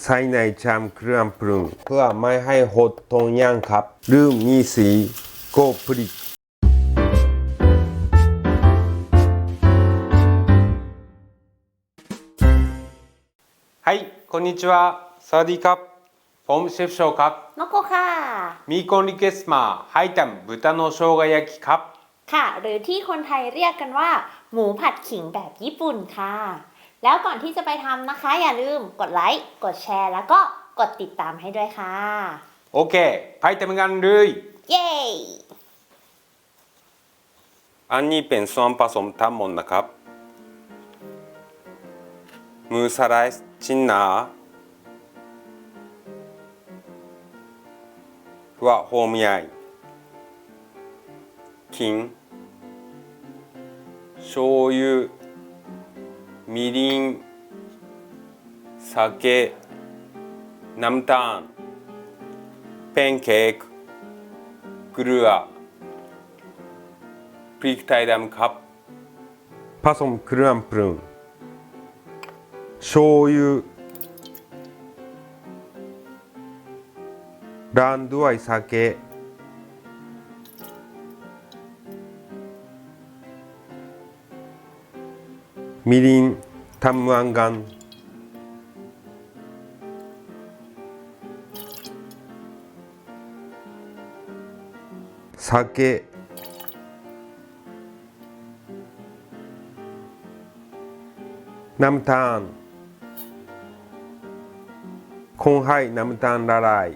ใส่ในชามเครื่องปรุงเพื่อไม่ให้หดตรงย่างครับหรือมีสีก็พริกはいこんにちはสวัสดีครับผมเชฟโชครับนกโกค่ะมีคนรีเควสต์มาให้ทำ豚の生姜焼きครับค่ะหรือที่คนไทยเรียกกันว่าหมูผัดขิงแบบญี่ปุ่นค่ะแล้วก่อนที่จะไปทำนะคะอย่าลืมกดไลค์กดแชร์แล้วก็กดติดตามให้ด้วยค่ะโอเคไปทำกันเลยเย้อันนี้เป็นส่วนผสมทั้งหมดนะครับหมูสไลซ์ชิ้นหนาหัวหอมใหญ่ขิง醤油みりん酒น้ำตาลแป้งเค้กเกลือพริกไทยดำครับผสมเครื่องปรุง醤油ร้านด้วยสาเกみりんทำวางกันสาเกน้ำตาลคนให้น้ำตาลละลาย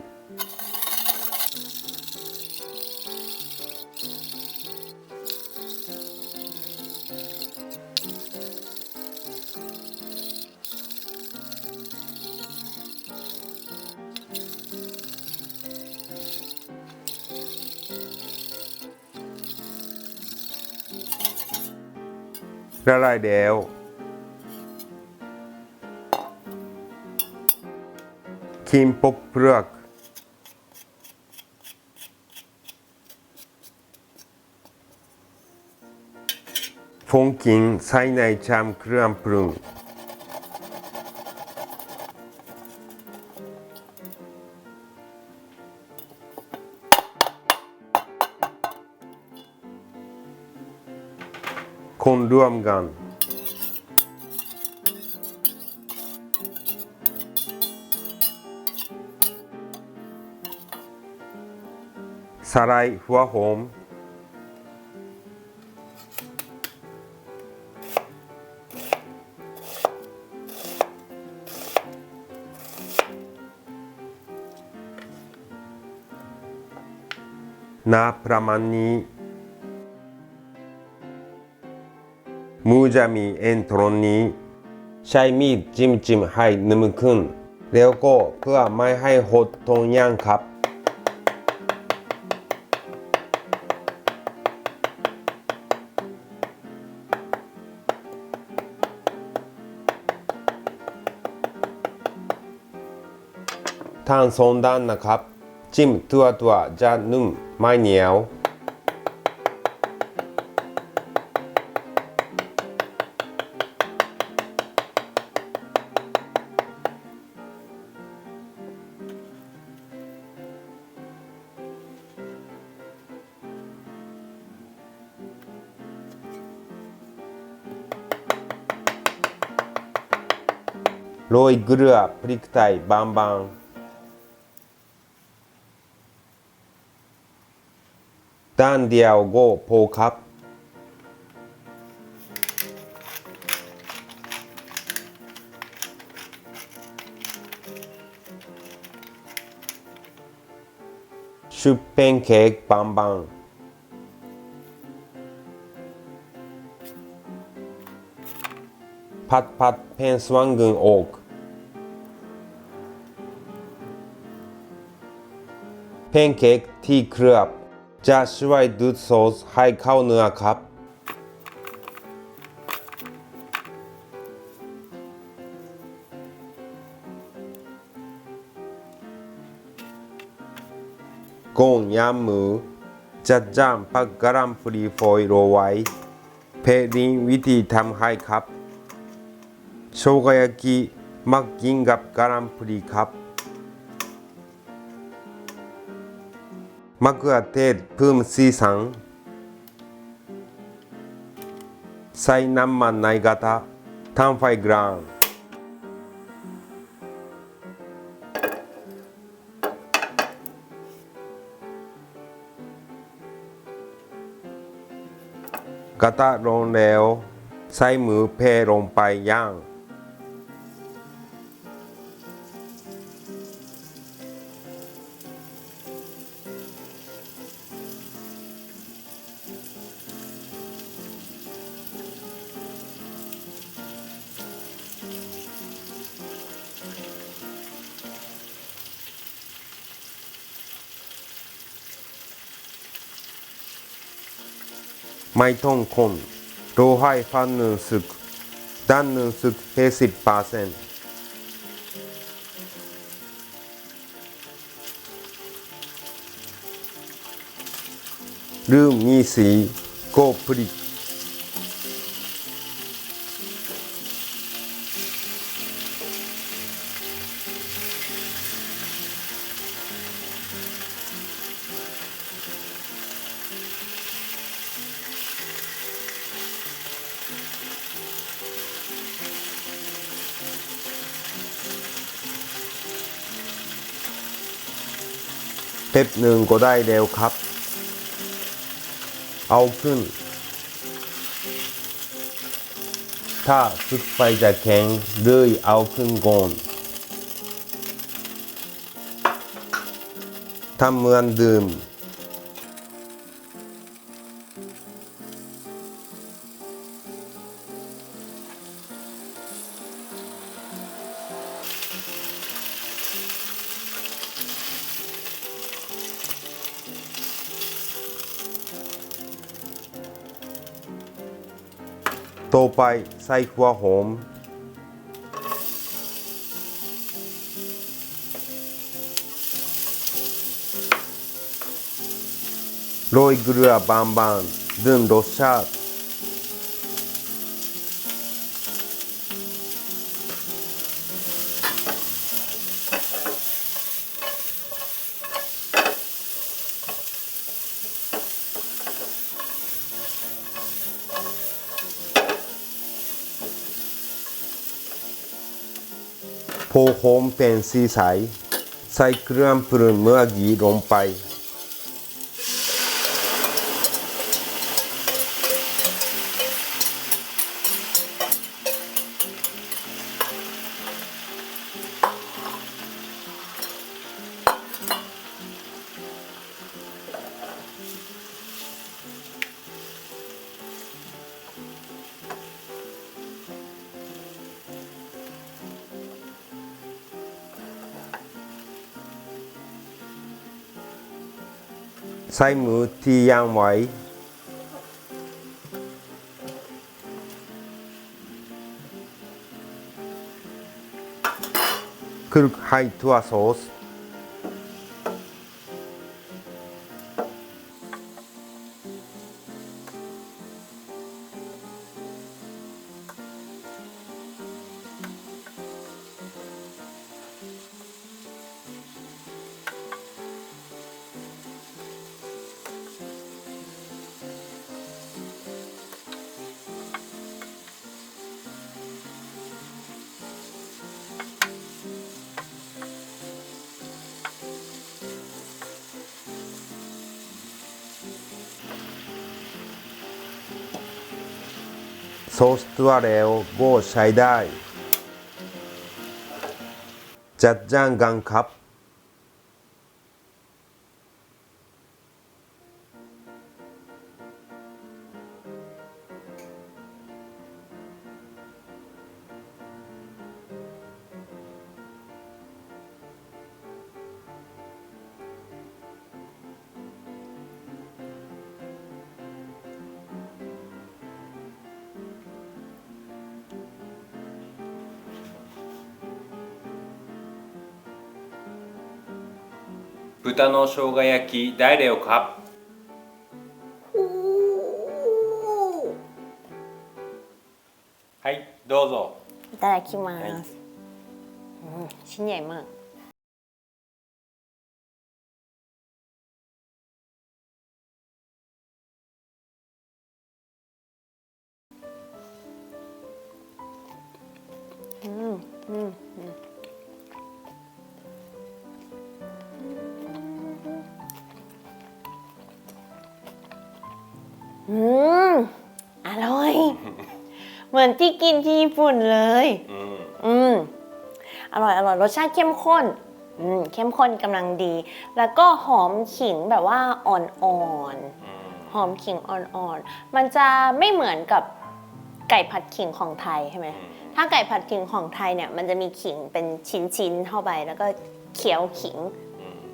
ละลายแล้วขิงปอกเปลือกฟงขิงใส่ในชามเครื่องปรุงคนรวมกันสาหร่ายหัวหอมน้ำประมาณนี้หมูจะมีเอ็นตรงนี้ใช้มีดจิ้มให้นุ่มขึ้นแล้วก็เพื่อไม่ให้หดตรงย่างครับทั้งสองด้านนะครับจิ้มตัวจะนุ่มไม่เหนียวโรยเกลือพริกไทยบางๆด้านเดียวก็พอครับชุบแป้งเค้กบางๆผัดเป็นส่วนกึ่งออกแป้งเค้กที่เคลือบจะช่วยดูดซอสให้เข้าเนื้อครับก่อนย่างหมูจัดจานผักกะหล่ำปลีโฟยโรยไว้เพลินวิธีทำให้ครับ 生姜焼きมักกินกับกะหล่ำปลีครับมะเขือเทศเพิ่มสีสันใส่น้ำมันในกระทะทำไฟกลางกระทะร้อนแล้วใส่หมูแผ่ลงไปย่างไม่ต้องคนรอให้ไฟนึ่งสุกด้านหนึ่งสุก50%หรือมีสีก็พลิกแป๊บหนึ่งก็ได้แล้วครับเอาขึ้นถ้าสุดไฟจะแข็งเลยเอาขึ้นก่อนทำเหมือนเดิมต่อไปใส่หัวหอมโรยเกลือบางๆดึงรสชาติพอหอมเป็นสีใสใส่เครื่องปรุงเมื่อกี้ลงไปใส่หมูที่ย่างไว้คลุกให้ทั่วซอสซอสตัวแล้วก็ใช้ได้จัดจ้านกันครับ豚の生姜焼きได้เร็วครับはいどうぞいただきます、ชิ้นใหญ่มากอร่อย เหมือนที่กินที่ญี่ปุ่นเลย อร่อยรสชาติเข้มข้นเข้มข้นกำลังดี แล้วก็หอมขิงแบบว่าอ่อนๆหอมขิงอ่อนๆมันจะไม่เหมือนกับไก่ผัดขิงของไทยใช่ไหมถ้าไก่ผัดขิงของไทยเนี่ยมันจะมีขิงเป็นชิ้นๆเข้าไปแล้วก็เคี้ยวขิง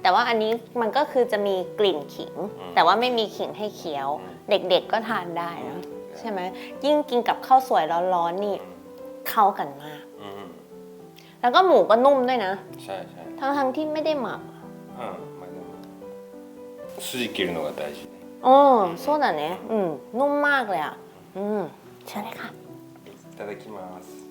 แต่ว่าอันนี้มันก็คือจะมีกลิ่นขิง แต่ว่าไม่มีขิงให้เคี้ยว เด็กๆก็ทานได้นะใช่ไหมยิ่งกินกับข้าวสวยร้อนๆนี่เข้ากันมากแล้วก็หมูก็นุ่มด้วยนะ ใช่ทั้งที่ไม่ได้หมักまあでも筋切るのが大事ねそうだねนุ่มมากเลยอ่ะใช่เลยค่ะいただきます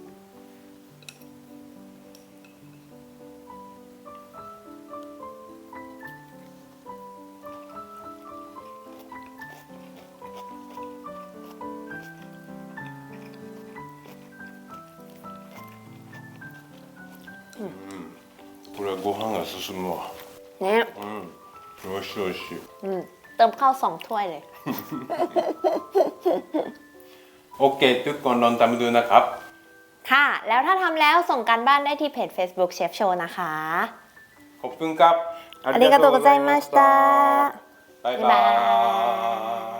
これはご飯が進むわね美味しい美味しいเติมข้าว2 ถ้วยเลย โอเคทุกคนลองทำดูนะครับ ค่ะ แล้วถ้าทำแล้วส่งกันบ้านได้ที่เพจ Facebook Chef Show นะคะ ขอบคุณครับありがとうございましたบ๊ายบาย